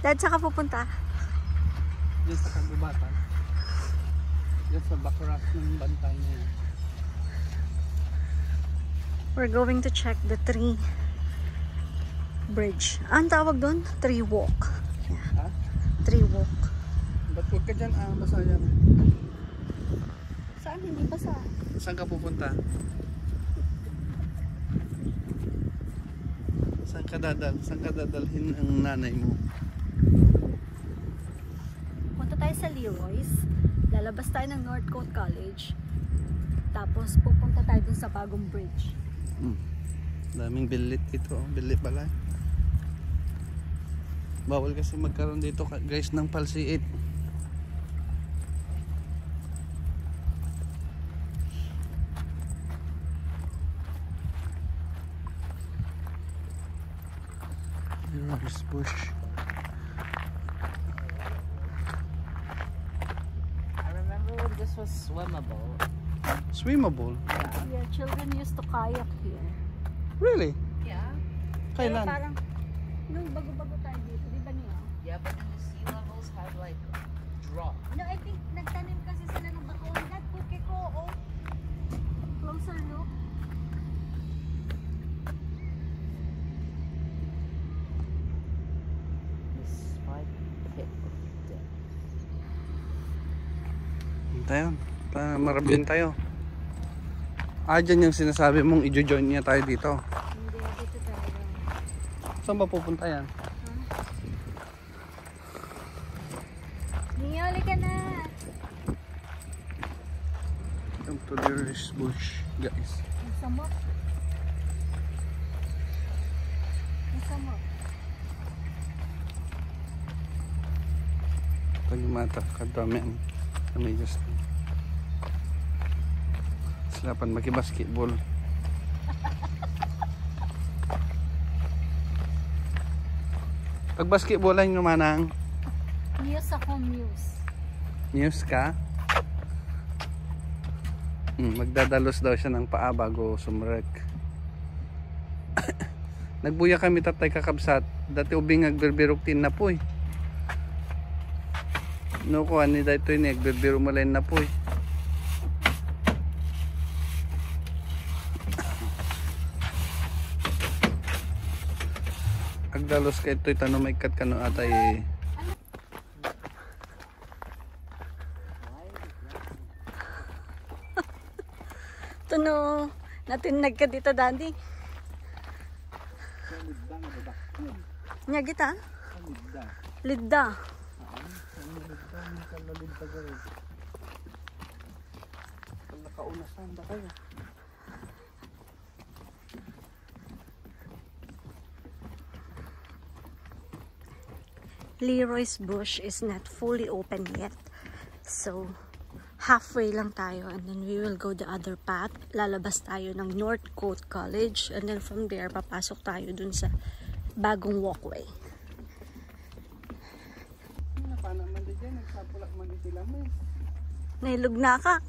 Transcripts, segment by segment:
Dad, saan ka pupunta? Diyan sa kagubatan. Diyan sa backrack ng bantay niya. We're going to check the tree bridge. Ang tawag doon? Tree walk. Yeah. Ha? Tree walk. Ba't huwag ka dyan? Basa yan. Saan? Hindi basa. Saan ka pupunta? Saan ka dadalhin ang nanay mo? Punta tayo sa Leroy's. Lalabas tayo ng Northcote College. Tapos pupunta tayo dun sa bagong bridge. Daming bilit dito. Bilit pala. Bawal kasi magkaroon dito guys ng palsiit. Rose bush. I remember when this was swimmable. Swimmable? Yeah, children used to kayak here. Really? Yeah. Pero Kailan? parang nung bago-bago tayo dito, di ba niyo? Yeah, but then the sea levels had like dropped. No, I think nagtanim kasi sila ng bato. Dad, puke ko, oh. Closer look. This spike pit of death. Tayo. Marabin tayo. Dyan yung sinasabi mong i-join niya tayo dito. Hindi, dito talaga. Saan ba pupunta yan? Niyoli ka na. Come to the rose bush, guys. Ang samok. Ang samok. Pagmata kadami ang kamigas. Silapan maki-basketball. Pag basketballan nyo manang Muse ako, muse. news ka. Magdadalos daw siya ng paa bago sumrek. Nagbuya kami tatay kakabsat. Dati ubing agberbirok tin na po eh. No ko ani dito ni agberbiro mo len na po eh. Agdalos kay ito'y tanong may kat kano atay Tuno, natinag ka dito, Daddy. Nya kita? Lidda. Nakaunasan ba kayo? Leroy's bush is not fully open yet. So, halfway lang tayo and then we will go the other path. Lalabas tayo ng Northcote College and then from there, papasok tayo dun sa bagong walkway. Napana man din dyan, nagsapulak man itilam eh. Nailog na ka.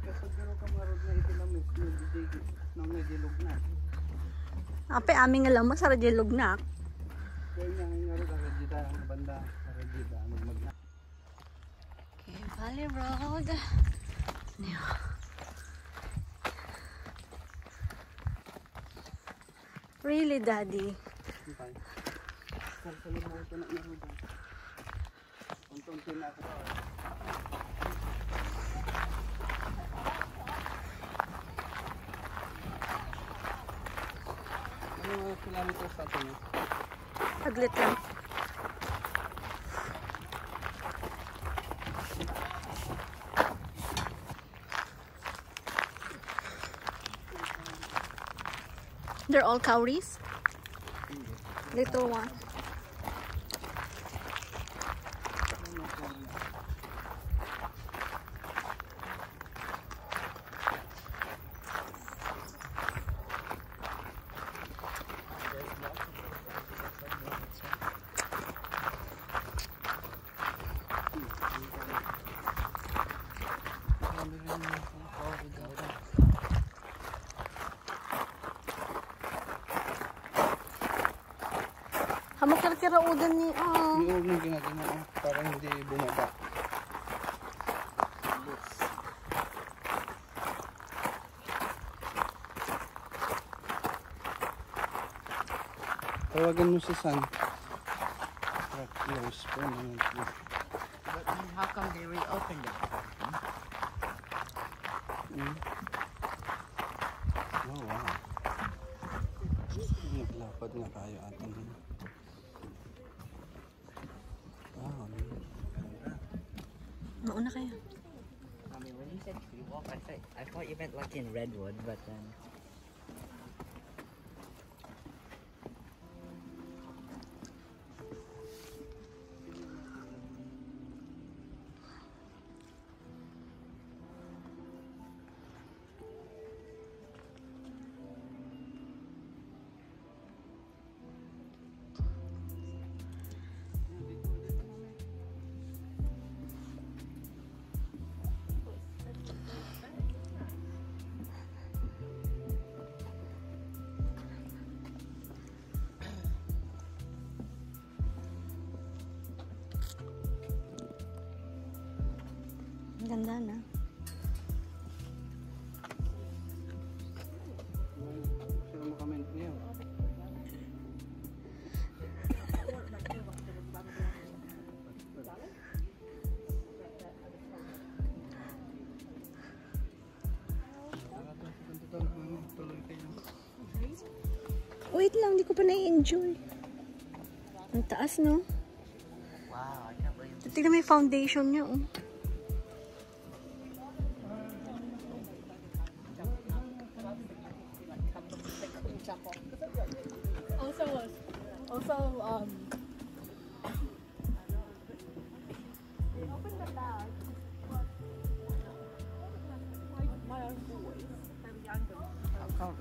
Kasi pero kamarod na itilam eh, nang nagilog na. Ape, aming alam mo sa radyalog na. Kaya nga nga rin, aradida ang banda, aradida ang magna. Okay, Valley Road. Yeah. Really, Daddy? Okay. Sasalin mo ito na naroon. Untung-untung na ako. Ano mga kilometers sa atin eh? Aglit lang. They're all cowries? Little one. Hamakirkiraudan ni Yung huwag mong ginagano para hindi bumaba. Tawagan mo si San. Close permanently. But then how come they reopened it? Oh, wow. Naglapad nga tayo atin. Wow. Mauna kayo. I mean, when you said tree walk, I thought you meant like in Redwood, but then. Ganda na. Sino mo comment niyo? Wait lang, hindi ko pa na-enjoy. Ang taas, no? Wow, I can't believe this. Tignan mo yung foundation niya, oh.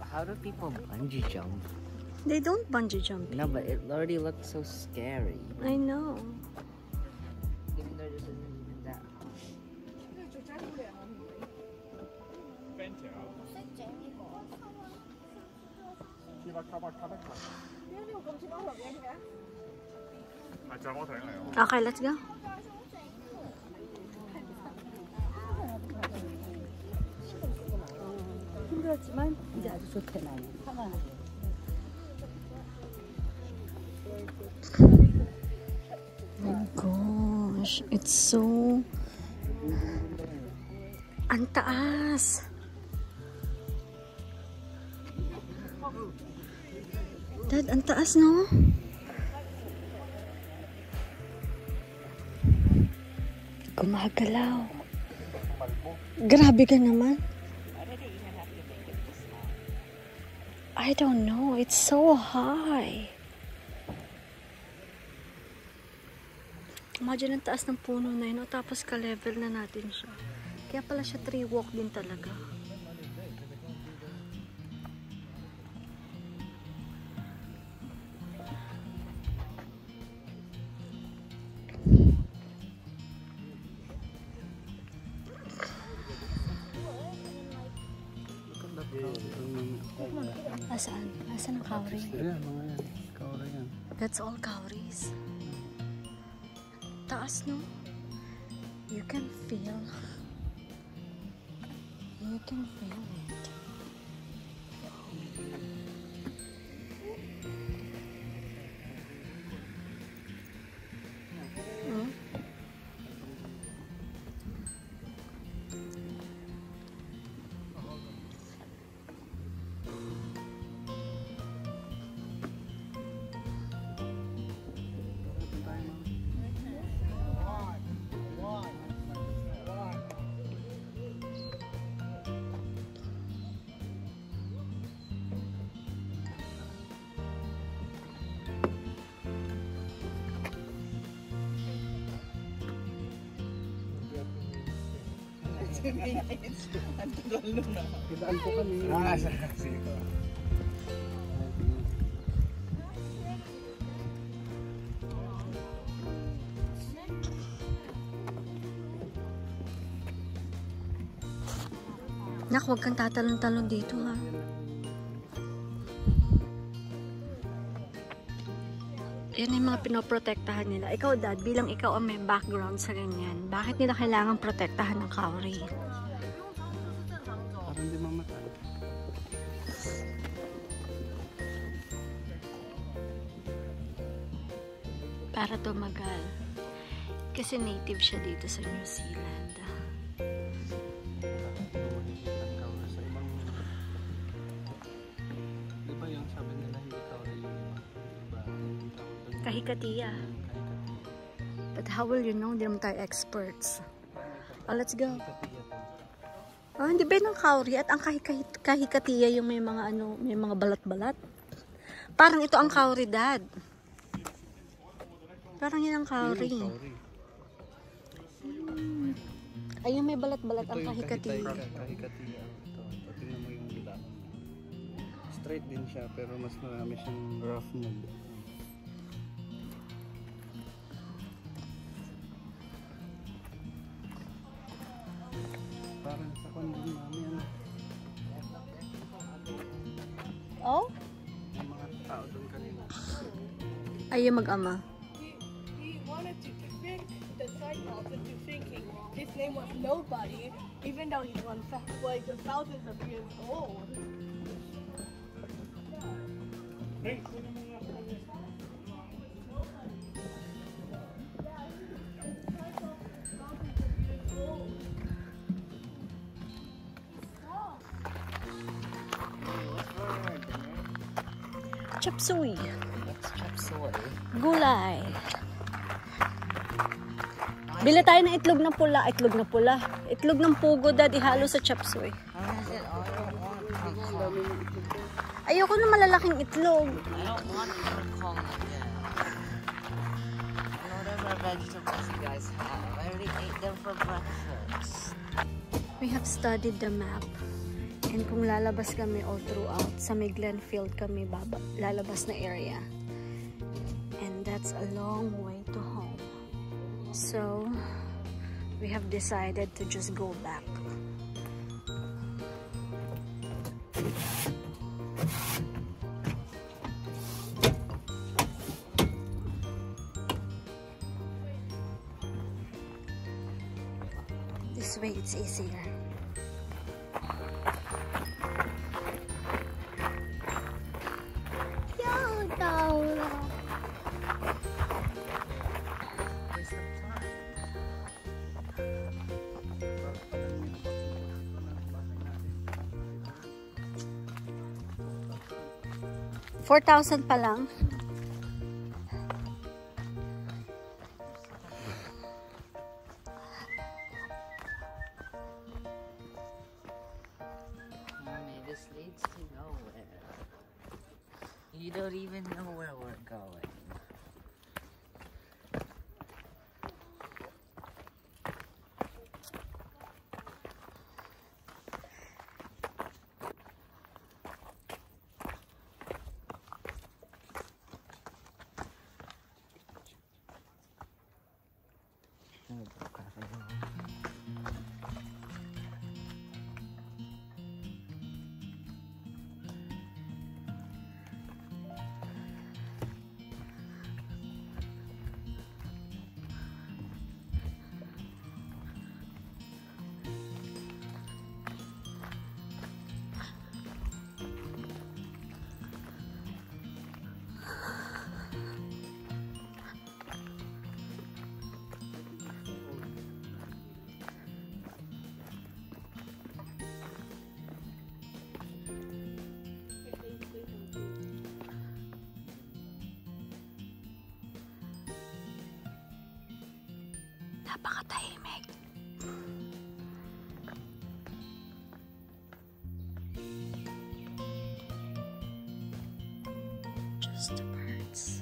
How do people bungee jump? They don't bungee jump. No, but it already looks so scary. I know. Even though this isn't even that high. Okay, let's go. Oh gosh, it's so... Ang taas. Dad, ang taas, no? Gumagalaw. Grabe ka naman. I don't know. It's so high. Imagine ang taas ng puno na yun. Tapos ka-level na natin siya. Kaya pala siya tree walk din talaga. Asaan? Asaan ang cowrie? Ayan, mga yan. Kaura yan. That's all cowries. Taas, no? You can feel it. Hmm? Kidaan po kami. Sige ko. Nak, huwag kang tatalon-talon dito, ha? Yan yung mga pinoprotektahan nila. Ikaw, Dad, bilang ikaw ang may background sa ganyan, bakit nila kailangan protektahan ng kauri? Para hindi mamatay. Para tumagal. Kasi native siya dito sa New Zealand. Sa ibang... Di ba yung sabi nila hindi kauri yung iba? Kahikatiya. But how will you know? Hindi naman tayo experts. Oh, let's go. Oh, hindi ba ng kauri? At ang kahikatiya yung may mga ano, may mga balat-balat. Parang ito ang kauri, Dad. Parang yun ang kauri. Ayun, may balat-balat ang kahikatiya. Kahikatiya. Ito, tingnan mo yung dilaw. Straight din siya pero mas marami siyang rough mold. Parang sa kondin mami ano. Oh? Yung mga tao doon kanina. Ayun mag-ama. He wanted to trick the Cyclops into thinking his name was Nobody, even though he's like thousands of years old. Chop suey. What's chop suey? Gulay. Bili tayo ng itlog na pula. Itlog na pula. Itlog ng pugo, Dad. Ihalo sa chop suey. How is it? Oh, I don't want kangkong. Ayoko na malalaking itlog. I don't want kangkong again. Whatever vegetables you guys have, I already ate them for breakfast. We have studied the map. And kung lalabas kami all throughout, sa may Glenfield kami lalabas na area. And that's a long way to home. So, we have decided to just go back. This way it's easier. Waste of time. 4,000 pa lang. Mommy, this leads to nowhere. You don't even know where we're going. Napakatahimik. Just the birds.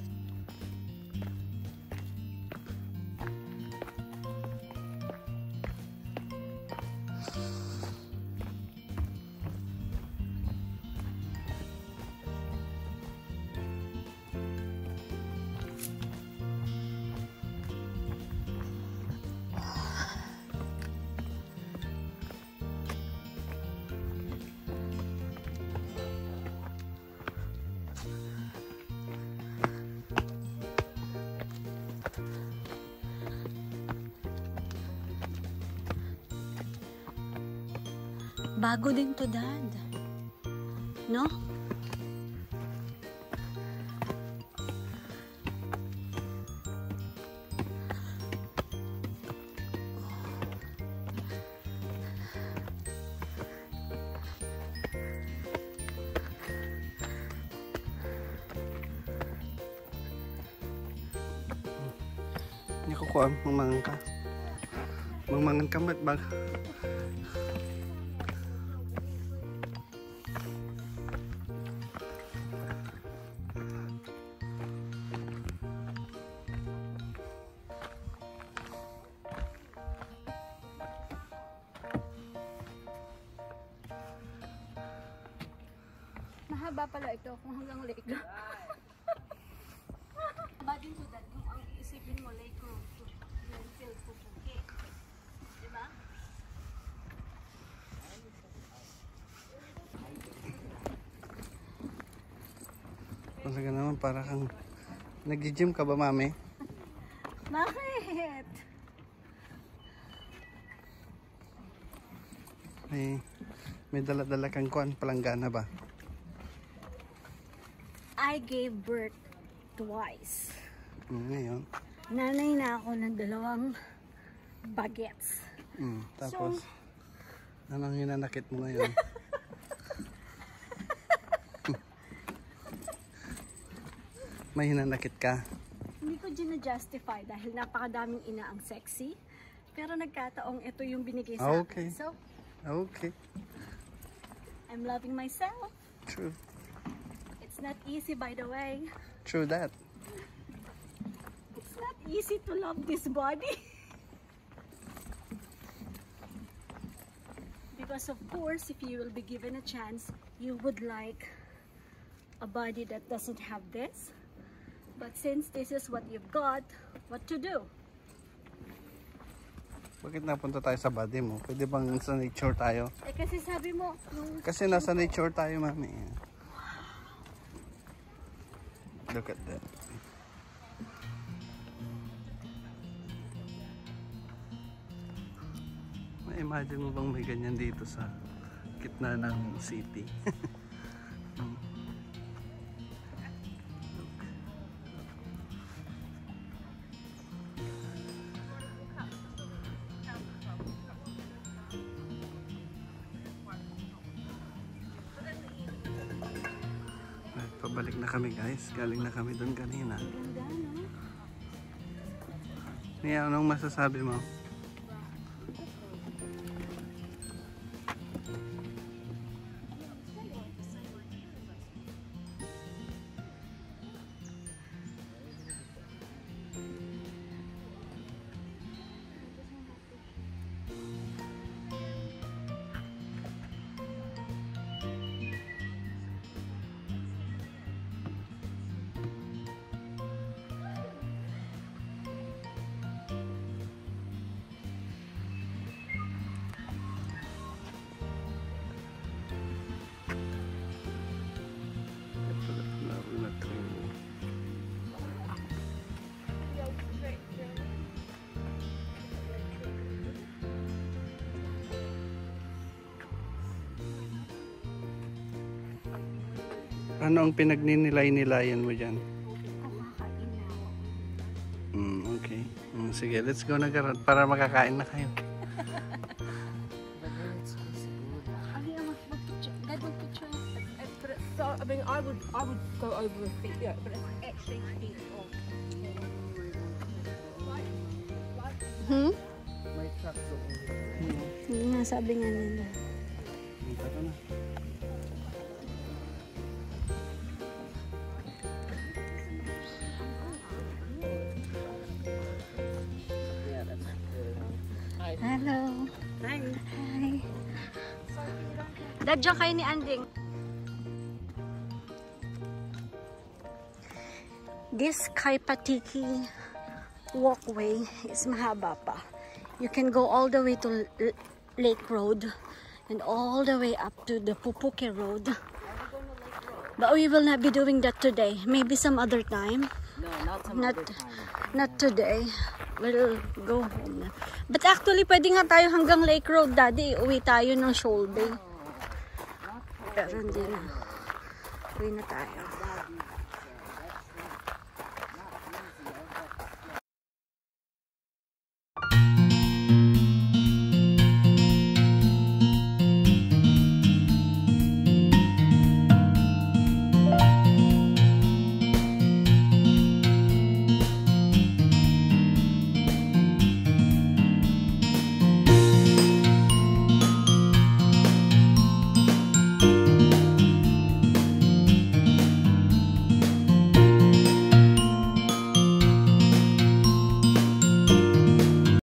Bago din to, Dad. No? Hindi ko kuha, mangmangan ka. Mangmangan ka, mat bag. Mahaba pala ito kung hanggang lake. Imagine to that, kung ang iisipin mo lake road to until Pupuki. Diba? Talaga naman, para kang nag-gym ka ba, Mami? Bakit? May dala-dala kang kuan, palanggana ba? I gave birth twice. Ngayon. Nanay na ako ng 2 bagets. Tapos, anong hinanakit mo ngayon? May hinanakit ka? Hindi ko gina-justify dahil napakadaming ina ang sexy. Pero nagkataong ito yung binigay sa Okay. akin. So, Okay. I'm loving myself. True. It's not easy, by the way. True that. It's not easy to love this body. Because of course, if you will be given a chance, you would like a body that doesn't have this. But since this is what you've got, what to do? Bakit napunta tayo sa body mo? Pwede bang sa nature tayo? Eh kasi sabi mo, nung Kasi nasa nature tayo, Mami. Look at that. Imagine mo bang may ganyan dito sa gitna ng city? At pabalik na kami, guys. Galing na kami doon kanina. ganda, no? Nia, anong masasabi mo? Ano ang pinagninilay-nilayan mo dyan? Okay. Sige, let's go na garot para makakain na kayo. But then it's possible. Dad, mag-picture. So I mean, I would go over a feet, yeah, but it's actually feet off. May truck doon. Hindi nga, sabi nga nila. Dito na. Yeah, that's good. Hello. Hi. Hi. Dad, dyan kayo ni Anding. This Kaipatiki walkway is mahaba pa. You can go all the way to Lake Road and all the way up to the Pupuki Road. But we will not be doing that today. Maybe some other time. No, not some Not, other time. not today. We'll go home na. But actually, pwede nga tayo hanggang Lake Road, Daddy. Uwi tayo ng Shoal Bay. Pero hindi na. Uwi na tayo.